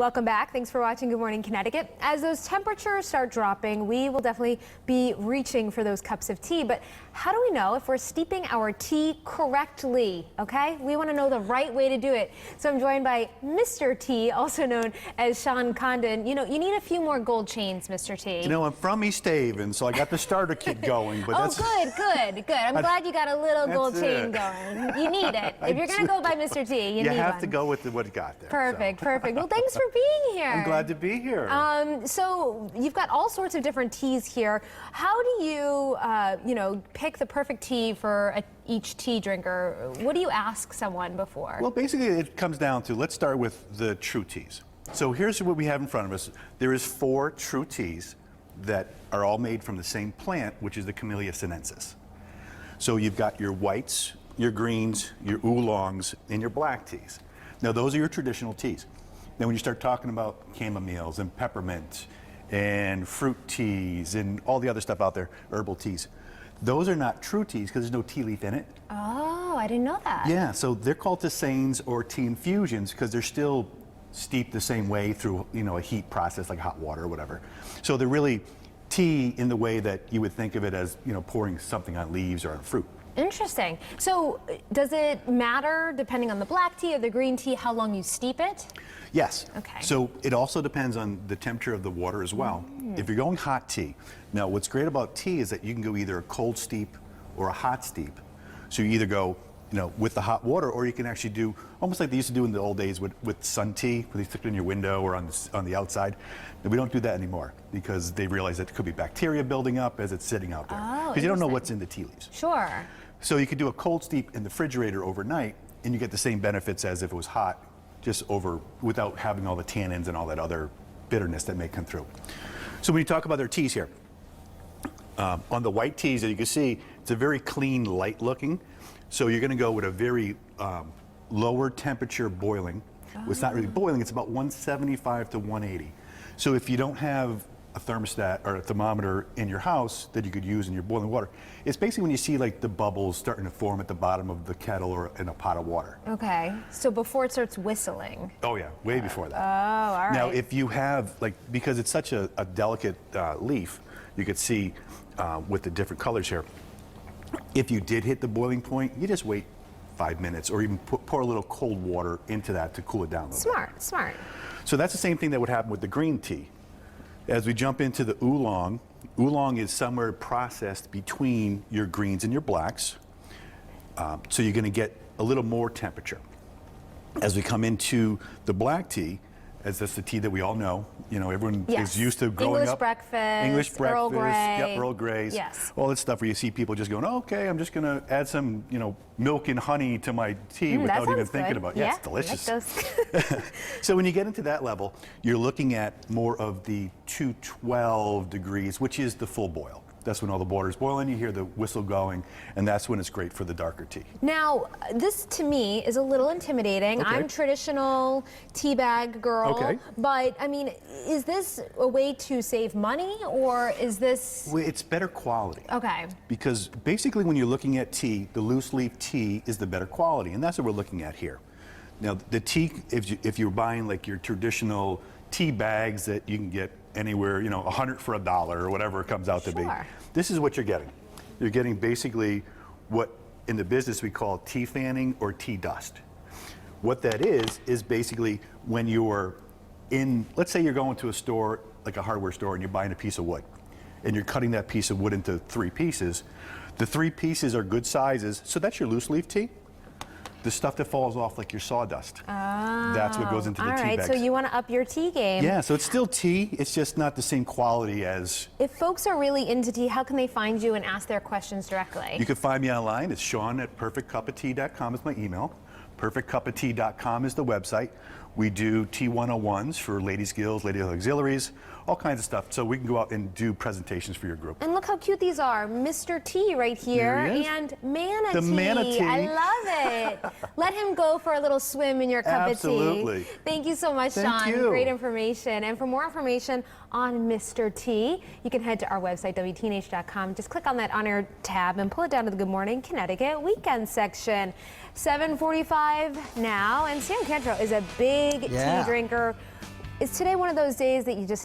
Welcome back. Thanks for watching Good Morning Connecticut. As those temperatures start dropping, we will definitely be reaching for those cups of tea. But how do we know if we're steeping our tea correctly? Okay, we want to know the right way to do it. So I'm joined by Mr. T, also known as Sean Condon. You know, you need a few more gold chains, Mr. T. You know, I'm from East Haven, so I got the starter kit going. But good. I'm glad you got a little gold chain going. You need it. If you're going to go by Mr. T, you need one. You have to go with what you got there. Perfect. Well, thanks for being here. I'm glad to be here. So you've got all sorts of different teas here. How do you, pick the perfect tea for each tea drinker? What do you ask someone before? Well, basically, it comes down to, let's start with the true teas. So here's what we have in front of us. There is 4 true teas that are all made from the same plant, which is the Camellia sinensis. So you've got your whites, your greens, your oolongs, and your black teas. Now, those are your traditional teas. Now, when you start talking about chamomiles and peppermint and fruit teas and all the other stuff out there, herbal teas, those are not true teas because there's no tea leaf in it. Oh, I didn't know that. Yeah, so they're called tisanes or tea infusions because they're still steeped the same way through, a heat process like hot water or whatever. So they're really tea in the way that you would think of it as, pouring something on leaves or on fruit. Interesting. So does it matter, depending on the black tea or the green tea, how long you steep it? Yes. Okay. So it also depends on the temperature of the water as well. If you're going hot tea, now what's great about tea is that you can go either a cold steep or a hot steep. So you either go, with the hot water, or you can actually do almost like they used to do in the old days with sun tea, where they stick it in your window or on the outside. And we don't do that anymore because they realize that it could be bacteria building up as it's sitting out there. Because you don't know what's in the tea leaves. Sure. So you could do a cold steep in the refrigerator overnight, and you get the same benefits as if it was hot, just without having all the tannins and all that other bitterness that may come through. So when you talk about their teas here, on the white teas that you can see, it's a very clean, light looking. So you're going to go with a very lower temperature boiling. Well, it's not really boiling, it's about 175 to 180. So if you don't have a thermostat or a thermometer in your house that you could use in your boiling water, it's basically when you see like the bubbles starting to form at the bottom of the kettle or in a pot of water. Okay, so before it starts whistling. Oh yeah, way before that. Oh, all right. Now if you have, because it's such a delicate leaf, you could see with the different colors here, if you did hit the boiling point, you just wait 5 minutes or even pour a little cold water into that to cool it down a little bit. Smart. So that's the same thing that would happen with the green tea. As we jump into the oolong, oolong is somewhere processed between your greens and your blacks. So you're going to get a little more temperature. As we come into the black tea, as that's the tea that we all know, everyone is used to growing up. English breakfast, Earl Grey. Yep, Earl Greys. Yes. All that stuff where you see people just going, oh, okay, I'm just going to add some, milk and honey to my tea without even thinking about it. Yeah, it's delicious. I like those. So when you get into that level, you're looking at more of the 212 degrees, which is the full boil. That's when all the water's boiling, you hear the whistle going, and that's when it's great for the darker tea. Now, this to me is a little intimidating. Okay. I'm traditional tea bag girl, okay. But I mean, is this a way to save money, or is this? Well, it's better quality. Okay. Because basically when you're looking at tea, the loose leaf tea is the better quality, and that's what we're looking at here. Now, the tea, if you're buying like your traditional tea bags that you can get anywhere, 100 for $1 or whatever it comes out to be. This is what you're getting. You're getting basically what in the business we call tea fanning or tea dust. What that is basically when you're let's say you're going to a store, like a hardware store, and you're buying a piece of wood, and you're cutting that piece of wood into 3 pieces. The 3 pieces are good sizes, so that's your loose leaf tea. The stuff that falls off like your sawdust. That's what goes into the tea bags. All right, so you want to up your tea game. Yeah, so it's still tea, it's just not the same quality as... If folks are really into tea, how can they find you and ask their questions directly? You can find me online. It's Sean@perfectcupoftea.com is my email. Perfectcupoftea.com is the website. We do T101s for ladies' guilds, lady auxiliaries, all kinds of stuff. So we can go out and do presentations for your group. And look how cute these are. Mr. T right here and Manatee. The Manatee. I love it. Let him go for a little swim in your cup Absolutely. of tea. Thank you so much, Sean. Thank you. Great information. And for more information on Mr. T, you can head to our website, WTNH.com. Just click on that On Air tab and pull it down to the Good Morning Connecticut weekend section. 7:45 now, and Sam Cantrell is a big tea drinker. Is today one of those days that you just